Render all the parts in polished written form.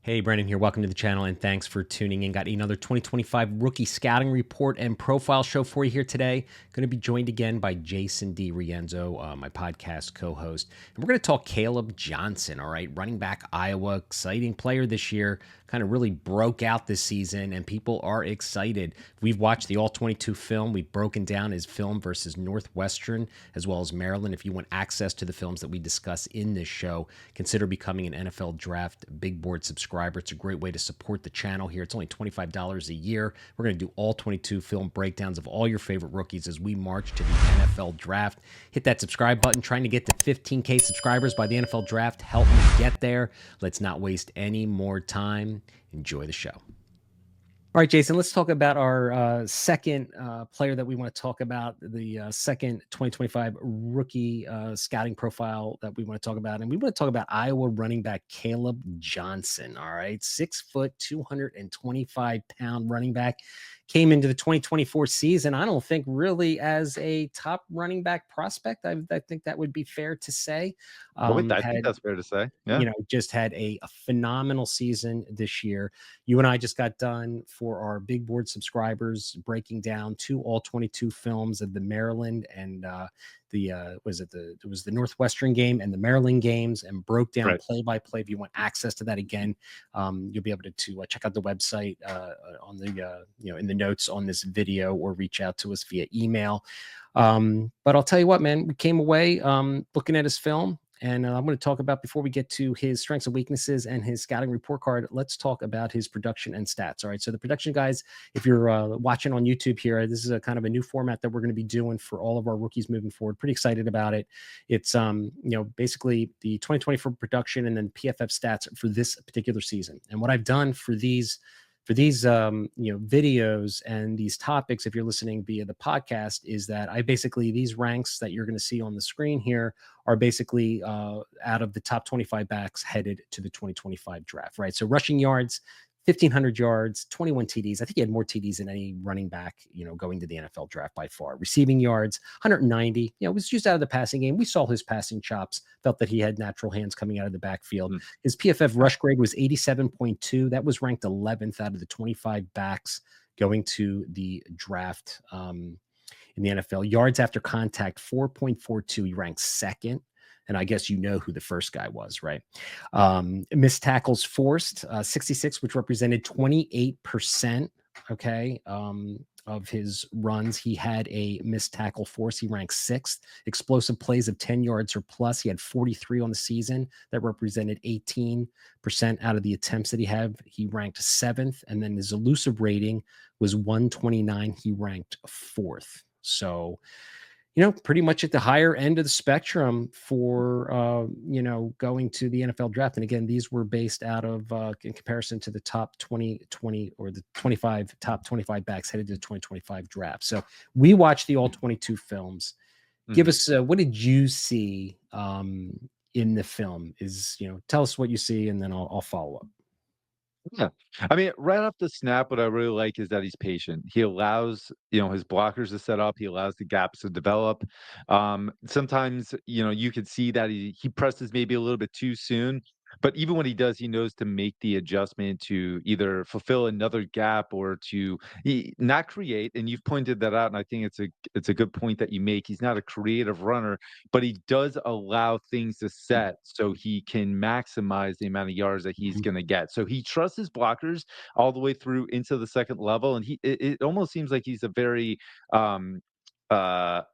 Hey, Brandon here. Welcome to the channel and thanks for tuning in. Got another 2025 rookie scouting report and profile show for you here today. Going to be joined again by Jason DiRienzo, my podcast co host. And we're going to talk Kaleb Johnson, all right? Running back, Iowa, exciting player this year. Kind of really broke out this season and people are excited. We've watched the All 22 film. We've broken down his film versus Northwestern as well as Maryland. If you want access to the films that we discuss in this show, consider becoming an NFL Draft Big Board subscriber. It's a great way to support the channel here. It's only $25 a year. We're going to do all 22 film breakdowns of all your favorite rookies as we march to the NFL Draft. Hit that subscribe button. Trying to get to 15K subscribers by the NFL Draft. Help me get there. Let's not waste any more time. Enjoy the show. All right, Jason, let's talk about our second player that we want to talk about, the second 2025 rookie scouting profile that we want to talk about. And we want to talk about Iowa running back Kaleb Johnson. All right, 6 foot, 225-pound running back. Came into the 2024 season, I don't think really as a top running back prospect. I think that would be fair to say. I think that's fair to say. Yeah. Just had a phenomenal season this year. You and I just got done for our big board subscribers breaking down two all 22 films of the Maryland and it was the Northwestern game and the Maryland games, and broke down Right. play by play. If you want access to that again, you'll be able to check out the website on the in the notes on this video, or reach out to us via email. But I'll tell you what, man, we came away looking at his film. And I'm going to talk about, before we get to his strengths and weaknesses and his scouting report card, let's talk about his production and stats. All right. So the production, guys, if you're watching on YouTube here, this is a kind of a new format that we're going to be doing for all of our rookies moving forward. Pretty excited about it. It's, basically the 2024 production and then PFF stats for this particular season. And what I've done for these videos and these topics, if you're listening via the podcast, is that I basically, these ranks that you're going to see on the screen here are basically out of the top 25 backs headed to the 2025 draft, right? So rushing yards, 1,500 yards, 21 TDs. I think he had more TDs than any running back, going to the NFL draft by far. Receiving yards, 190. Was used out of the passing game. We saw his passing chops, felt that he had natural hands coming out of the backfield. Mm. His PFF rush grade was 87.2. That was ranked 11th out of the 25 backs going to the draft in the NFL. Yards after contact, 4.42. He ranked second. And I guess you know who the first guy was, right? Missed tackles forced, 66, which represented 28%, okay, of his runs. He had a missed tackle force. He ranked sixth. Explosive plays of 10 yards or plus, he had 43 on the season. That represented 18% out of the attempts that he had. He ranked seventh. And then his elusive rating was 129. He ranked fourth. So, pretty much at the higher end of the spectrum for, going to the NFL draft. And again, these were based out of, in comparison to the top 20 or the top 25 backs headed to the 2025 draft. So we watched the all 22 films. Give us, what did you see in the film? Tell us what you see, and then I'll follow up. Yeah. I mean, right off the snap, what I really like is that he's patient. He allows, his blockers to set up. He allows the gaps to develop. Sometimes, you could see that he presses maybe a little bit too soon. But even when he does, he knows to make the adjustment to either fulfill another gap or to not create. And you've pointed that out, and I think it's a good point that you make. He's not a creative runner, but he does allow things to set so he can maximize the amount of yards that he's Mhm. going to get. So he trusts his blockers all the way through into the second level, and it almost seems like he's a very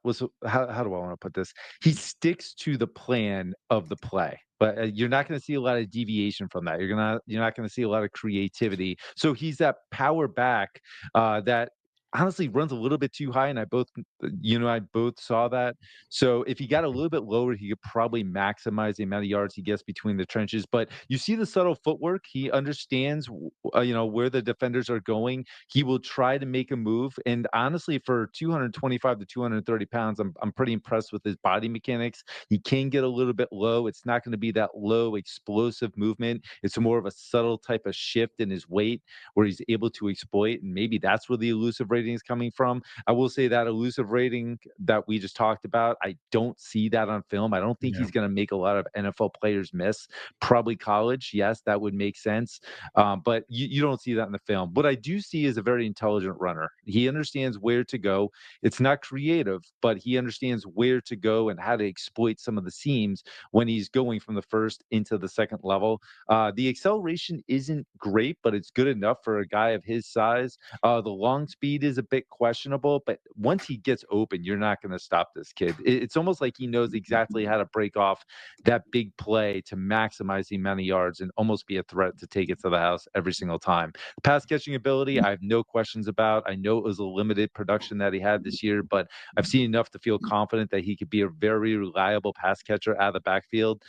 was how do I want to put this? He sticks to the plan of the play, but you're not going to see a lot of deviation from that. You're not going to see a lot of creativity. So he's that power back that honestly runs a little bit too high, and I both saw that. So if he got a little bit lower, he could probably maximize the amount of yards he gets between the trenches. But you see the subtle footwork. He understands, where the defenders are going. He will try to make a move. And honestly, for 225 to 230 pounds, I'm pretty impressed with his body mechanics. He can get a little bit low. It's not going to be that low explosive movement. It's more of a subtle type of shift in his weight where he's able to exploit. And maybe that's where the elusive rating is coming from. I will say that elusive rating that we just talked about, I don't see that on film. I don't think Yeah. he's going to make a lot of NFL players miss. Probably college, yes, that would make sense. But you don't see that in the film. What I do see is a very intelligent runner. He understands where to go. It's not creative, but he understands where to go and how to exploit some of the seams when he's going from the first into the second level. The acceleration isn't great, but it's good enough for a guy of his size. The long speed is a bit questionable, but once he gets open, you're not going to stop this kid. It's almost like he knows exactly how to break off that big play to maximize the amount of yards and almost be a threat to take it to the house every single time. Pass catching ability, I have no questions about. I know it was a limited production that he had this year, but I've seen enough to feel confident that he could be a very reliable pass catcher out of the backfield.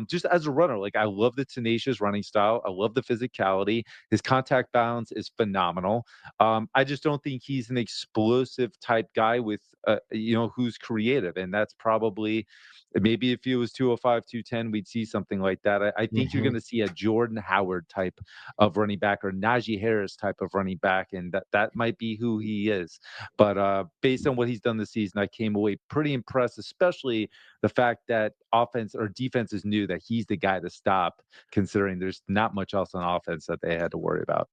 Just as a runner, like I love the tenacious running style. I love the physicality. His contact balance is phenomenal. I just don't think he's an explosive type guy with, who's creative, and that's probably maybe if he was 205, 210, we'd see something like that. I think you're Mhm. going to see a Jordan Howard type of running back or Najee Harris type of running back, and that might be who he is. But based on what he's done this season, I came away pretty impressed, especially the fact that offense or defenses knew that he's the guy to stop, considering there's not much else on offense that they had to worry about.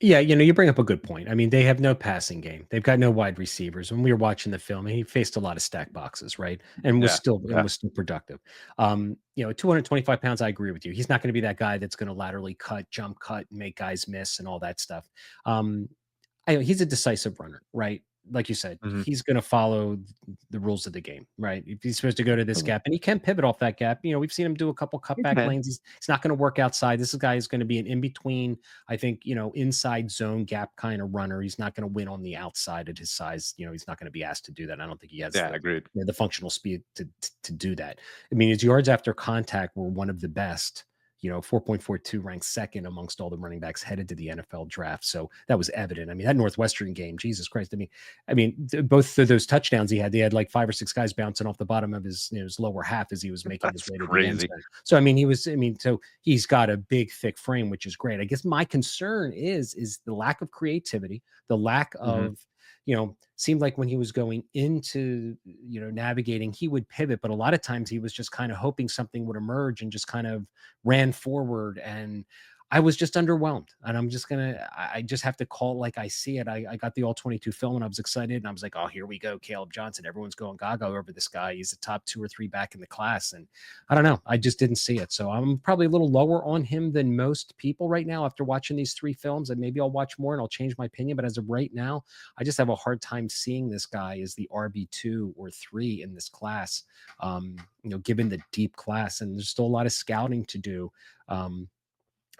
Yeah, you bring up a good point. I mean, they have no passing game. They've got no wide receivers. When we were watching the film, he faced a lot of stack boxes, right? And was Yeah, still and yeah. was still productive. 225 pounds, I agree with you. He's not going to be that guy that's going to laterally cut, jump cut, and make guys miss and all that stuff. Um, he's a decisive runner, right? Like you said, Mhm. he's going to follow the rules of the game, right? If he's supposed to go to this gap, and he can pivot off that gap, we've seen him do a couple He cutback can. lanes. He's not going to work outside. This guy is going to be an in between, I think, inside zone gap kind of runner. He's not going to win on the outside at his size. He's not going to be asked to do that. I don't think he has Yeah, the agreed. the functional speed to do that. I mean, his yards after contact were one of the best. 4.42 ranked second amongst all the running backs headed to the NFL draft. So that was evident. I mean, that Northwestern game, Jesus Christ. Both of those touchdowns they had like 5 or 6 guys bouncing off the bottom of his lower half as he was making his That's way to the end crazy. zone. So so he's got a big, thick frame, which is great. I guess my concern is the lack of creativity, the lack Mhm. of seemed like when he was going into, navigating, he would pivot, but a lot of times he was just kind of hoping something would emerge and just kind of ran forward. And I was just underwhelmed. And I just have to call it like I see it. I got the all 22 film and I was excited. And I was like, oh, here we go. Kaleb Johnson. Everyone's going gaga over this guy. He's the top 2 or 3 back in the class. And I don't know. I just didn't see it. So I'm probably a little lower on him than most people right now after watching these 3 films. And maybe I'll watch more and I'll change my opinion. But as of right now, I just have a hard time seeing this guy as the RB2 or 3 in this class, given the deep class. And there's still a lot of scouting to do.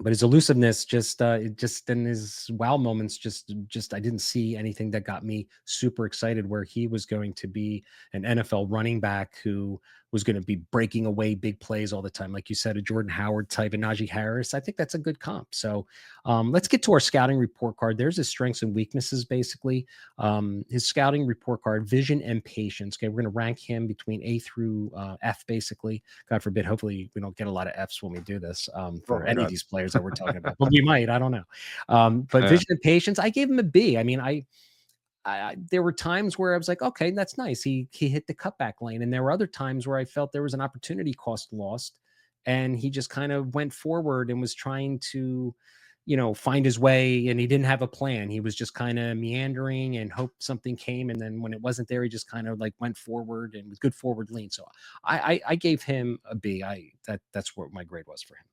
But his elusiveness just in his wow moments just I didn't see anything that got me super excited where he was going to be an NFL running back who was going to be breaking away big plays all the time, like you said, a Jordan Howard type and Najee Harris. I think that's a good comp. So let's get to our scouting report card. There's his strengths and weaknesses basically. His scouting report card: vision and patience. Okay, we're going to rank him between A through F basically. God forbid, hopefully we don't get a lot of Fs when we do this Oh for my any of god. these players that we're talking about. But we might, I don't know. But Yeah. vision and patience, I gave him a B. I mean, there were times where I was like, okay, that's nice. He hit the cutback lane, and there were other times where I felt there was an opportunity cost lost, and he just kind of went forward and was trying to, find his way, and he didn't have a plan. He was just kind of meandering and hoped something came, and then when it wasn't there, he just kind of like went forward and with good forward lean. So I gave him a B. That's what my grade was for him.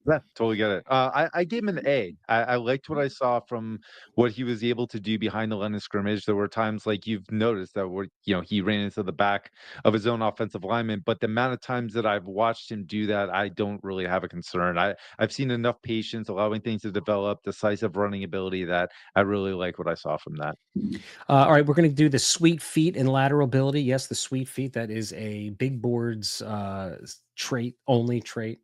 Yeah, totally get it. I gave him an A. I liked what I saw from what he was able to do behind the line of scrimmage. There were times like you've noticed that he ran into the back of his own offensive lineman, but the amount of times that I've watched him do that, I don't really have a concern. I've seen enough patience, allowing things to develop, decisive running ability that I really like what I saw from that. All right, we're going to do the sweet feet and lateral ability. Yes, the sweet feet. That is a big boards trait, only trait.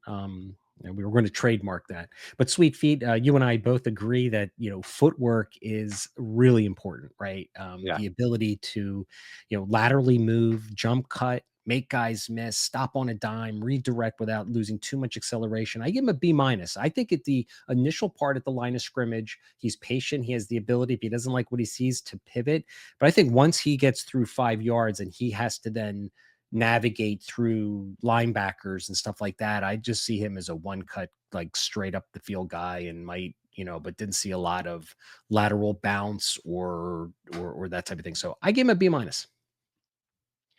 And we were going to trademark that. But sweet feet, you and I both agree that footwork is really important, right? Yeah. The ability to laterally move, jump cut, make guys miss, stop on a dime, redirect without losing too much acceleration. I give him a B minus. I think at the initial part at the line of scrimmage, he's patient. He has the ability, if he doesn't like what he sees, to pivot. But I think once he gets through 5 yards and he has to then navigate through linebackers and stuff like that, I just see him as a one cut, like straight up the field guy, and might, but didn't see a lot of lateral bounce or that type of thing. So I gave him a B minus.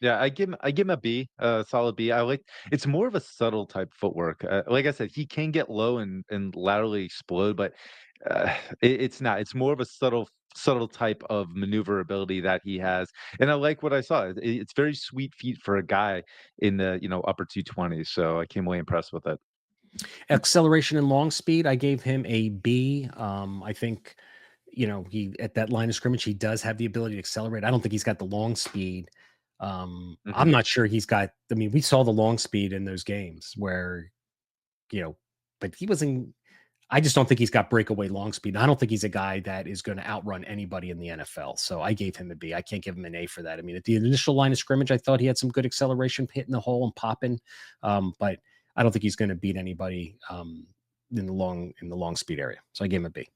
Yeah, I give him a B, solid B. I like it's more of a subtle type footwork. Like I said, he can get low and laterally explode, but it's not. It's more of a subtle type of maneuverability that he has. And I like what I saw. It's very sweet feet for a guy in the upper 220s. So I came away impressed with it. Acceleration and long speed, I gave him a B. I think, he at that line of scrimmage, he does have the ability to accelerate. I don't think he's got the long speed. I'm Hmm. not sure he's got, I mean, we saw the long speed in those games where, you know, but he wasn't, I just don't think he's got breakaway long speed. I don't think he's a guy that is going to outrun anybody in the NFL. So I gave him a B. I can't give him an A for that. I mean, at the initial line of scrimmage, I thought he had some good acceleration, hitting the hole and popping. But I don't think he's going to beat anybody in the long speed area. So I gave him a B.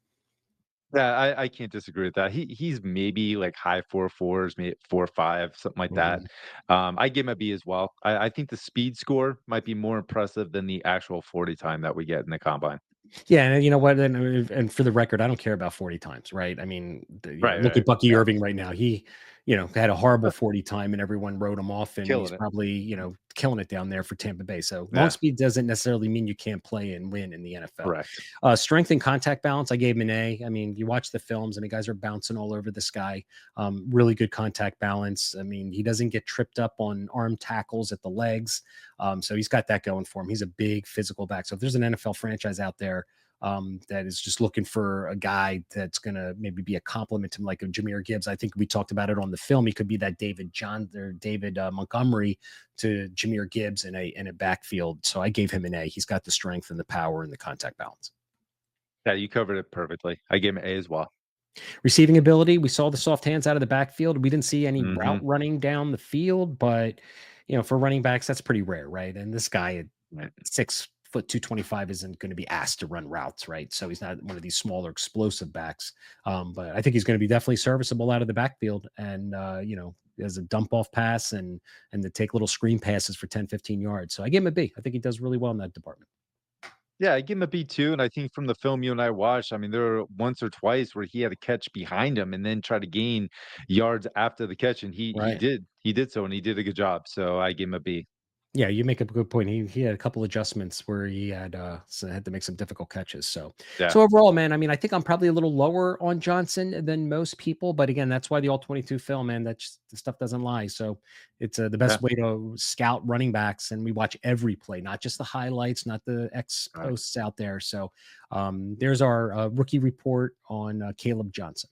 Yeah, I can't disagree with that. He's maybe like high 4.4s, maybe 4.5, something like that. Mhm. I give him a B as well. I think the speed score might be more impressive than the actual 40 time that we get in the combine. Yeah, and you know what? And for the record, I don't care about 40 times, right? I mean, Right, look right. at Bucky Yeah. Irving right now. He, had a horrible 40 time and everyone wrote him off, and he's Killing it. probably, killing it down there for Tampa Bay. So long Yeah, speed doesn't necessarily mean you can't play and win in the NFL. correct. Strength and contact balance, I gave him an A. I mean, you watch the films, I mean, guys are bouncing all over this guy. Really good contact balance. I mean, he doesn't get tripped up on arm tackles at the legs. So he's got that going for him. He's a big physical back. So if there's an NFL franchise out there that is just looking for a guy that's going to maybe be a compliment to him, like a Jameer Gibbs. I think we talked about it on the film. He could be that David Montgomery to Jameer Gibbs in a backfield. So I gave him an A. He's got the strength and the power and the contact balance. Yeah, you covered it perfectly. I gave him an A as well. Receiving ability, we saw the soft hands out of the backfield. We didn't see any route Mhm. running down the field, but for running backs, that's pretty rare, right? And this guy at Right. 6 foot 225 isn't going to be asked to run routes, right? So he's not one of these smaller explosive backs. But I think he's going to be definitely serviceable out of the backfield, and as a dump off pass and to take little screen passes for 10, 15 yards. So I give him a B. I think he does really well in that department. Yeah, I give him a B too, and I think from the film you and I watched, I mean, there were once or twice where he had a catch behind him and then try to gain yards after the catch, and he Right. did so, and he did a good job. So I give him a B. Yeah, you make a good point. He had a couple adjustments where he had to make some difficult catches. Yeah, So overall, man, I mean, I think I'm probably a little lower on Johnson than most people, but again, that's why the all 22 film, man, the stuff doesn't lie. So it's the yeah. best way to scout running backs, and we watch every play, not just the highlights, not the X All right. posts out there. So there's our rookie report on Caleb Johnson.